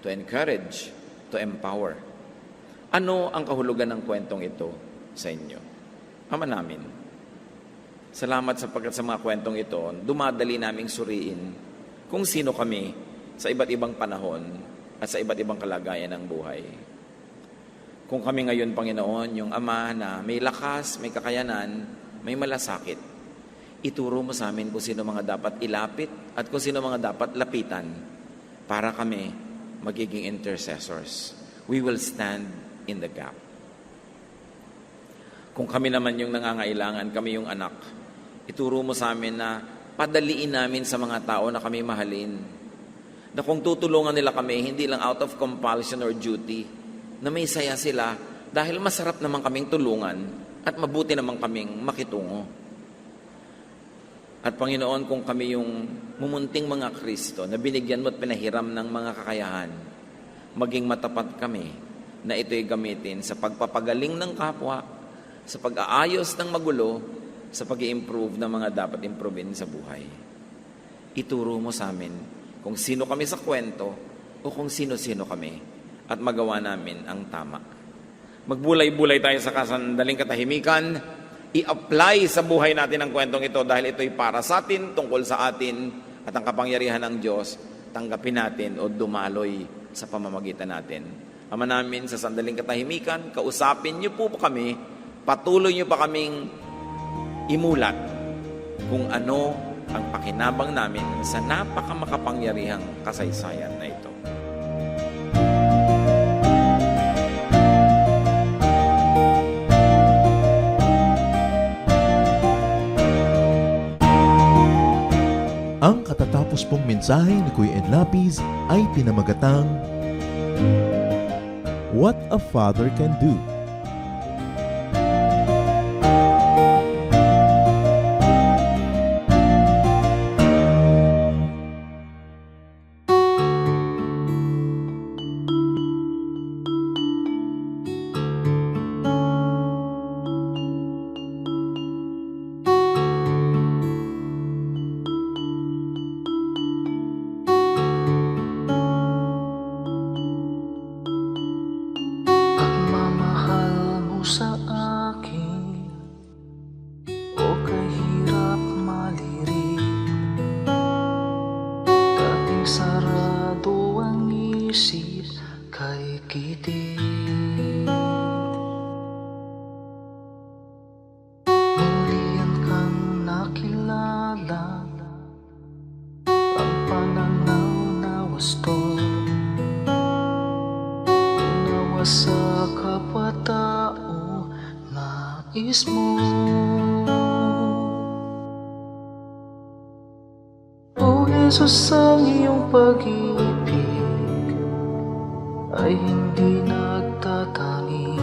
to encourage, to empower. Ano ang kahulugan ng kwentong ito sa inyo? Ama namin, salamat sapagkat sa mga kwentong ito, dumadali naming suriin kung sino kami sa iba't ibang panahon at sa iba't ibang kalagayan ng buhay. Kung kami ngayon, Panginoon, yung Ama na may lakas, may kakayanan, may malasakit, ituro mo sa amin kung sino mga dapat ilapit at kung sino mga dapat lapitan para kami magiging intercessors. We will stand in the gap. Kung kami naman yung nangangailangan, kami yung anak, ituro mo sa amin na padaliin namin sa mga tao na kami mahalin. Na kung tutulungan nila kami, hindi lang out of compulsion or duty, na may saya sila dahil masarap naman kaming tulungan at mabuti naman kaming makitungo. At Panginoon, kung kami yung mumunting mga Kristo na binigyan mo at pinahiram ng mga kakayahan, maging matapat kami na ito'y gamitin sa pagpapagaling ng kapwa, sa pag-aayos ng magulo, sa pag-i-improve ng mga dapat improvein sa buhay. Ituro mo sa amin kung sino kami sa kwento o kung sino-sino kami at magawa namin ang tama. Magbulay-bulay tayo sa kasandaling katahimikan, i-apply sa buhay natin ang kwentong ito dahil ito'y para sa atin, tungkol sa atin, at ang kapangyarihan ng Diyos, tanggapin natin o dumaloy sa pamamagitan natin. Ama namin, sa sandaling katahimikan, kausapin niyo po kami, patuloy niyo pa kaming imulat kung ano ang pakinabang namin sa napakamakapangyarihang kasaysayan na ito. Ang katatapos pong mensahe ni Kuya Ed Lapis ay pinamagatang What a Father Can Do. nais mo. O Jesus, ang iyong pag-ibig ay hindi nagtatangi.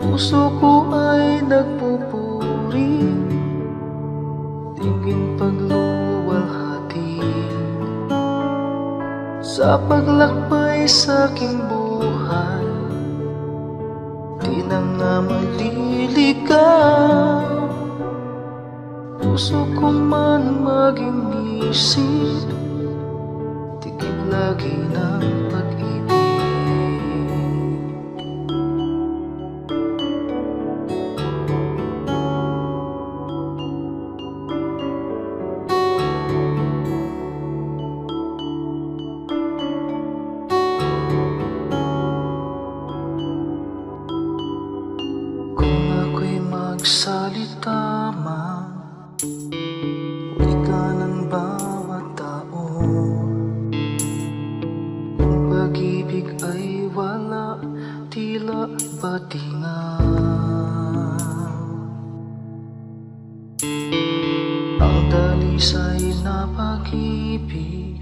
Puso ko ay nagpupuri, tingin pagluwalhati sa paglakbay sa aking buhay. Di na nga maliligaw, puso ko man maging isip, tikip lagi ng pag-ibig. Kung ako'y magsalita man, wika ng bawat tao, kung pag-ibig ay wala, tila batingaw. Ang dalisay na pag-ibig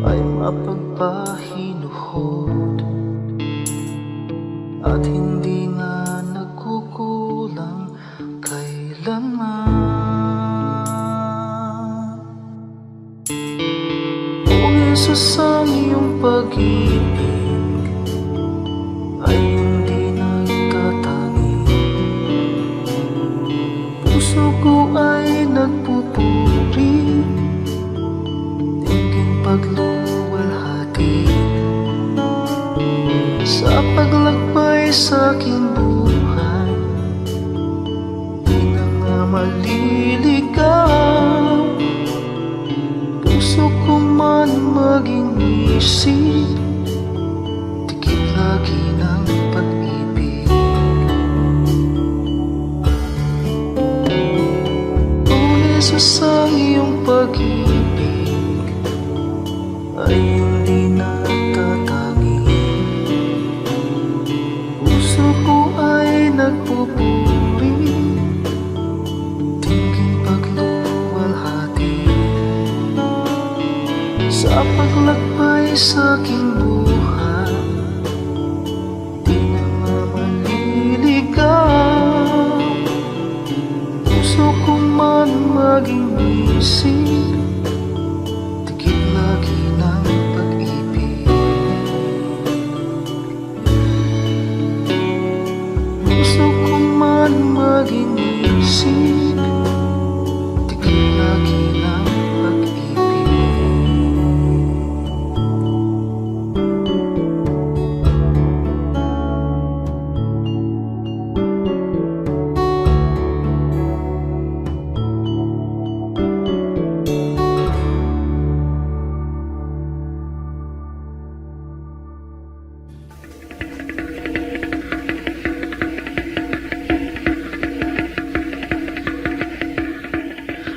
ay mapagpahinuhod at hindi nga nagkukulang kailanman. O Jesus, ang iyong pag-ibig ay hindi nagtatangi. Puso ko ay nagpupuri, tingin pagluwalhati sa paglakbay sa aking buhay. Di na nga maliligaw, puso ko man maging isip, tikip lagi ng pag-ibig. O Jesus, ang iyong pag-ibig ay hindi nagtatangi. Puso ko ay nagpupuri, tingin pagluwalhati sa paglakbay sa aking buhay. Di na nga maliligaw, puso ko man maging isip, tikip lagi ng pag-ibig. Puso ko man maging isip, tikip lagi ng pag-ibig.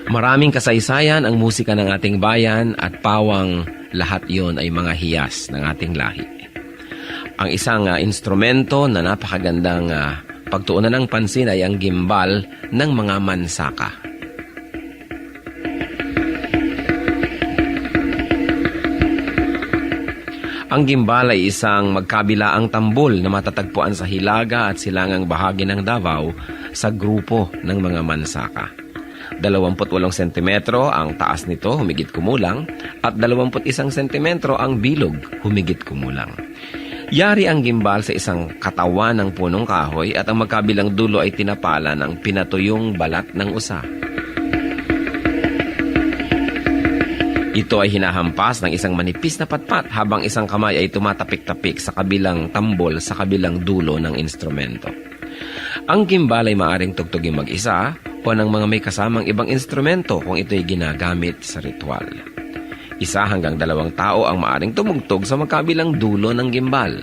Maraming kasaysayan ang musika ng ating bayan at pawang lahat yon ay mga hiyas ng ating lahi. Ang isang instrumento na napakagandang pagtuunan ng pansin ay ang gimbal ng mga mansaka. Ang gimbal ay isang magkabilaang tambol na matatagpuan sa hilaga at silangang bahagi ng Davao sa grupo ng mga mansaka. 28 sentimetro ang taas nito, humigit kumulang, at 21 sentimetro ang bilog, humigit kumulang. Yari ang gimbal sa isang katawan ng punong kahoy at ang magkabilang dulo ay tinapala ng pinatuyong balat ng usa. Ito ay hinahampas ng isang manipis na patpat habang isang kamay ay tumatapik-tapik sa kabilang tambol sa kabilang dulo ng instrumento. Ang gimbal ay maaring tugtugin mag-isa o ng mga may kasamang ibang instrumento kung ito'y ginagamit sa ritual. 1 hanggang 2 tao ang maaring tumugtog sa magkabilang dulo ng gimbal.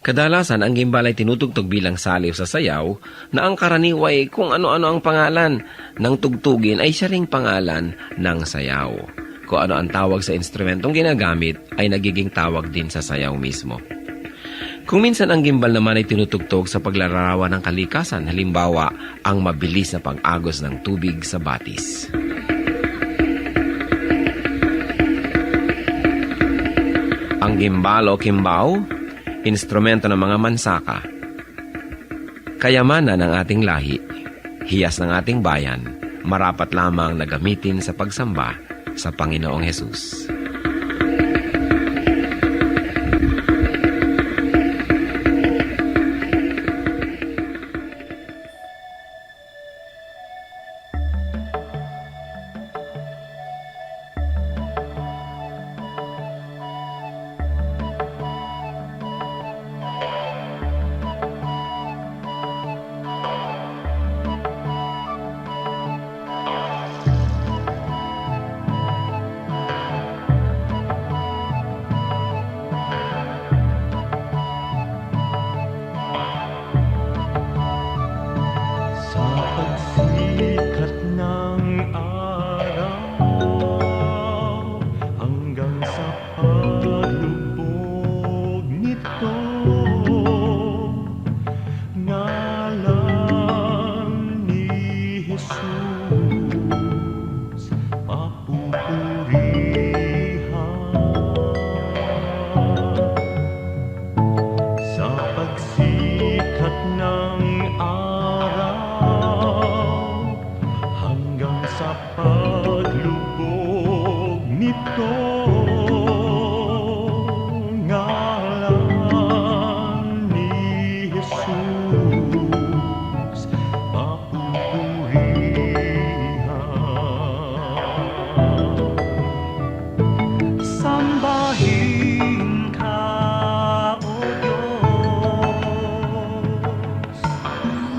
Kadalasan, ang gimbal ay tinutugtog bilang saliw sa sayaw na ang karaniway kung ano-ano ang pangalan ng tugtugin ay siya ring pangalan ng sayaw. kung ano ang tawag sa instrumentong ginagamit ay nagiging tawag din sa sayaw mismo. Kung minsan ang gimbal naman ay tinutugtog sa paglalarawan ng kalikasan, halimbawa ang mabilis na pag-agos ng tubig sa batis. Ang gimbal o kimbao, instrumento ng mga mansaka. Kayamanan ng ating lahi, hiyas ng ating bayan, marapat lamang na gamitin sa pagsamba sa Panginoong Hesus. Sa pagsikat ng araw hanggang sa paglubog nito, ngalan ni Jesus papupurihan. Sa pagsikat ng araw hanggang sa paglubog nito, ngalan ni Jesus papupurihan. Sambahin ka, O Diyos.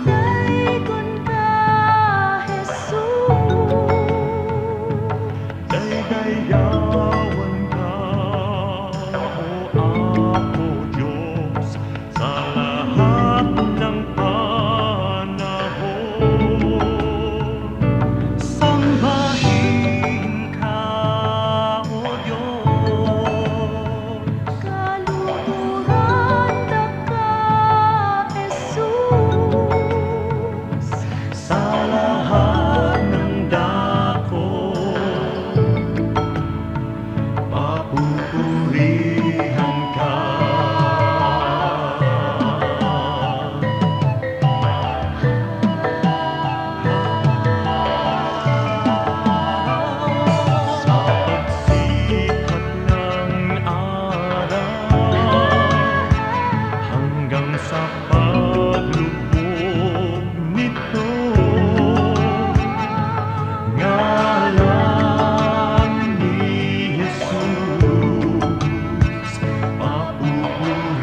Daikon ka, Jesus. Daydayawan ka, O Apo Diyos, sa lahat ng panahon. Sambahin ka, O Diyos. Kaluhuran ka, Jesus. Sa lahat ng dako, papupurihan ka. Sa pagsikat ng araw hanggang sa paglubog nito, ngalan ni Jesus papupurihan.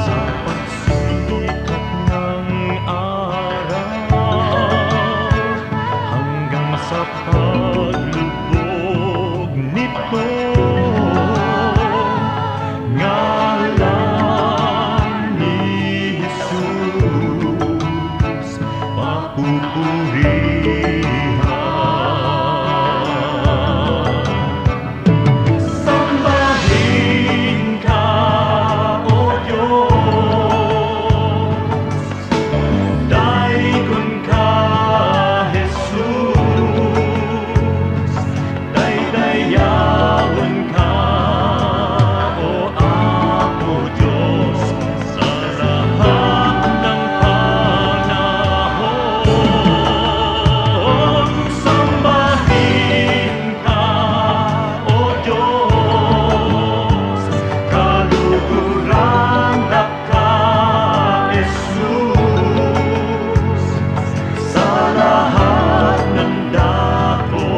Sa pagsikat ng araw hanggang sa paglubog nito, ngalan ni Jesus papupurihan. Sambahin ka, O Diyos. Daikon ka, Jesus. Daydayawan ka, O Apo Diyos, sa lahat ng panahon. Sambahin ka, O Diyos. Kaluhuran ka, Jesus. Sa lahat ng dako,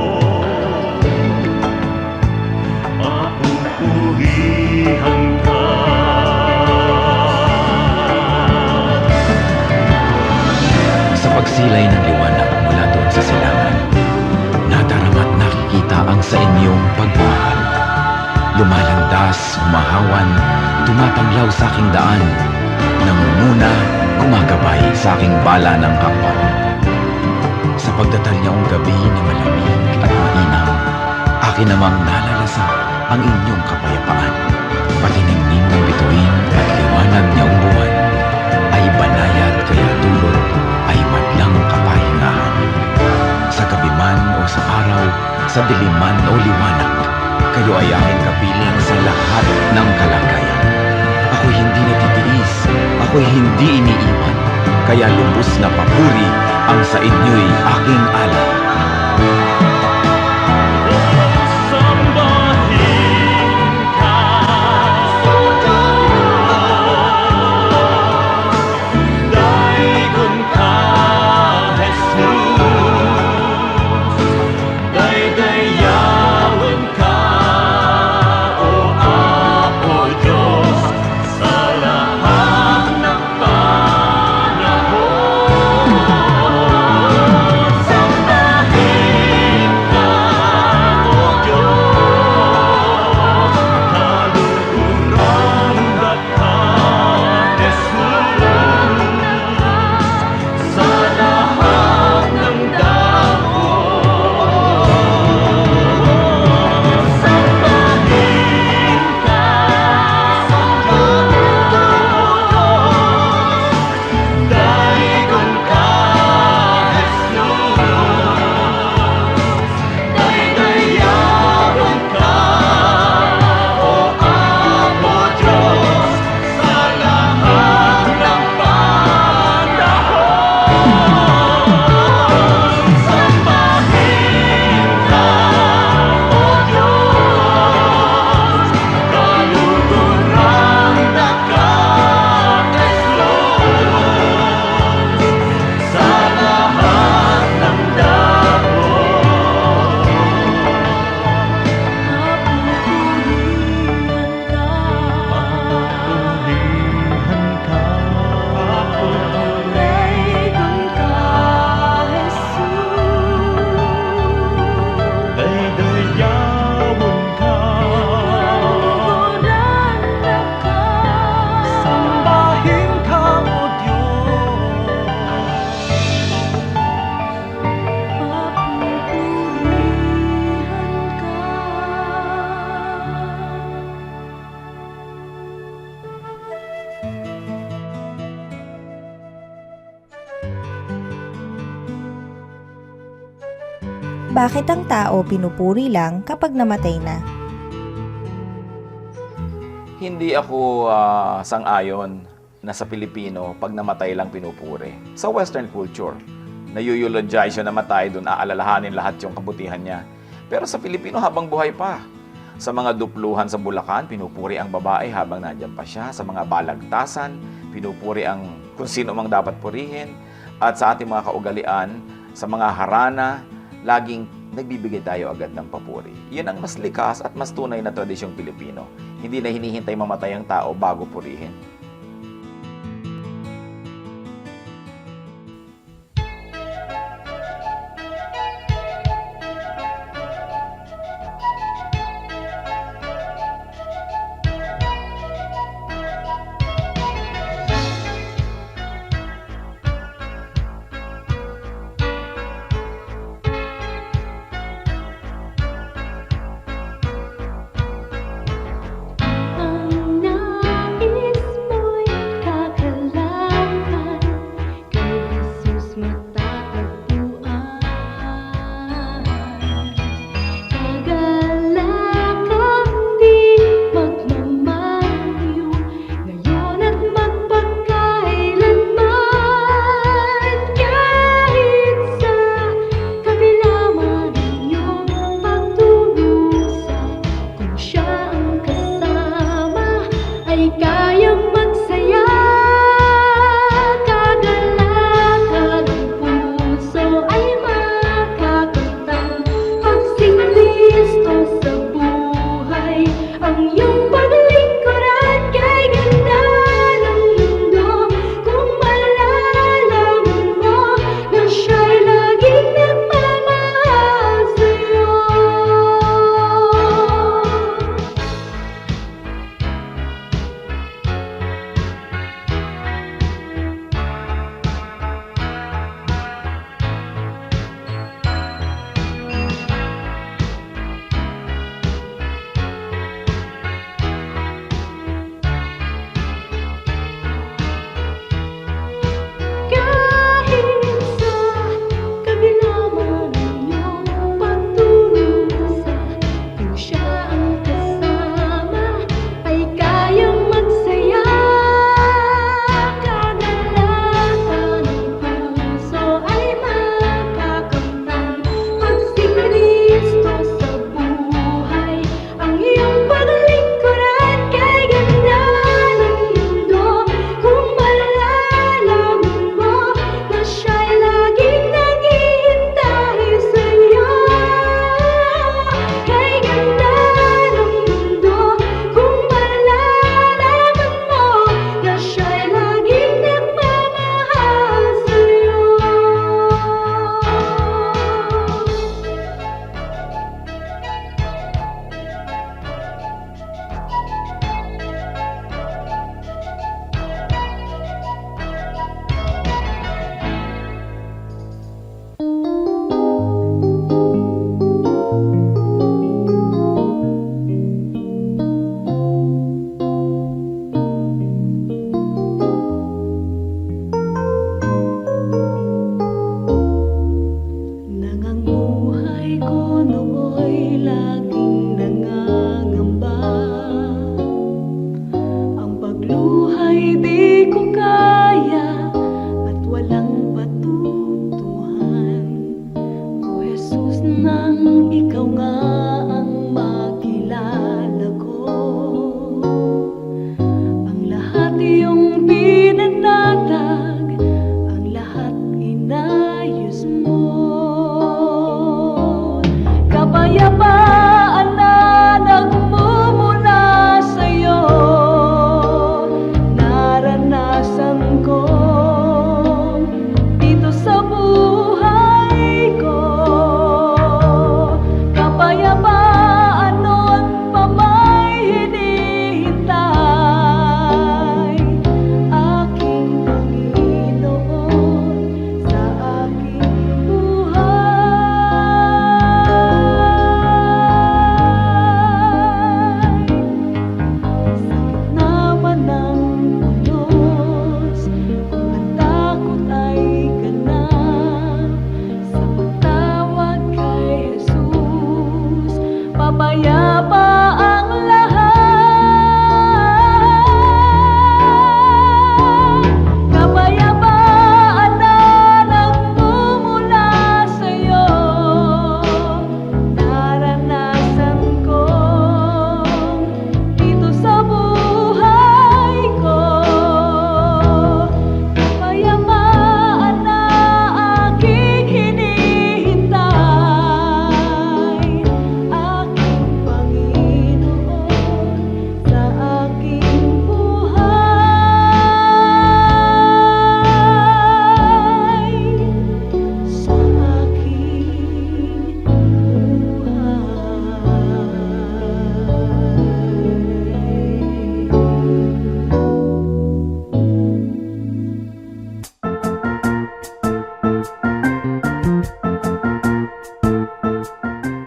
papupurihan ka. Sa pagsilay ng liwanag mula doon sa silangan, nadarama't nakikita ang sa inyong pagmamahal. Lumalandas, humahawan, tumatanglaw sa aking daan, nangunguna, gumagabay sa aking bala ng hakbang. akin namang nalalasap ang inyong kapayapaan. Pati ningning ng bituin at liwanag niyang buwan ay banayad kaya dulot ay madlang kapahingahan. Sa gabi man o sa araw, sa dilim man o liwanag, kayo ay aking kapiling sa lahat ng kalagayan. Ako'y hindi natitiis, ako'y hindi iniiwan, kaya lubos na papuri ang sa inyo'y aking alay. Sambahin ka, Daigon ka, Jesus. Daydayawan ka, O Apo Diyos, sa lahat ng panahon. Sambahin ka, O Diyos, kaluhuran ka, Jesus, sa lahat ng dahon. Sambahin ka, O Diyos, Daigon ka, Jesus. Daydayawan ka, O Apo Diyos, sa lahat ng panahon. Sambahin ka, O Diyos, kaluhuran ka, Jesus, sa lahat ng dahon. Mapupurihan ka. Papurihan ka, Daigon ka, Jesus. daydayawan ka, Kaluhuran ka. sambahin ka, O Diyos. Mapupurihan ka. Bakit ang tao pinupuri lang kapag namatay na? Hindi ako sang-ayon na sa Pilipino pag namatay lang pinupuri. Sa Western culture, na-eulogize yung namatay, doon aalalahanin lahat yung kabutihan niya. Pero sa Pilipino, habang buhay pa. Sa mga dupluhan sa Bulacan, pinupuri ang babae habang nandiyan pa siya. Sa mga balagtasan, pinupuri ang kung sino mang dapat purihin. At sa ating mga kaugalian, sa mga harana, laging nagbibigay tayo agad ng papuri. Yan ang mas likas at mas tunay na tradisyong Pilipino. Hindi na hinihintay mamatay ang tao bago purihin. Ang nais mo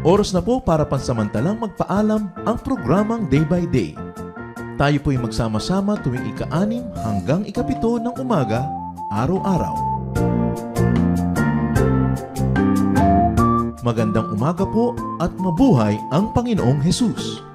Oras na po para pansamantalang magpaalam ang programang Day by Day. Tayo po'y magsama-sama tuwing ika-6 hanggang ika-7 ng umaga, araw-araw. Magandang umaga po at mabuhay ang Panginoong Hesus!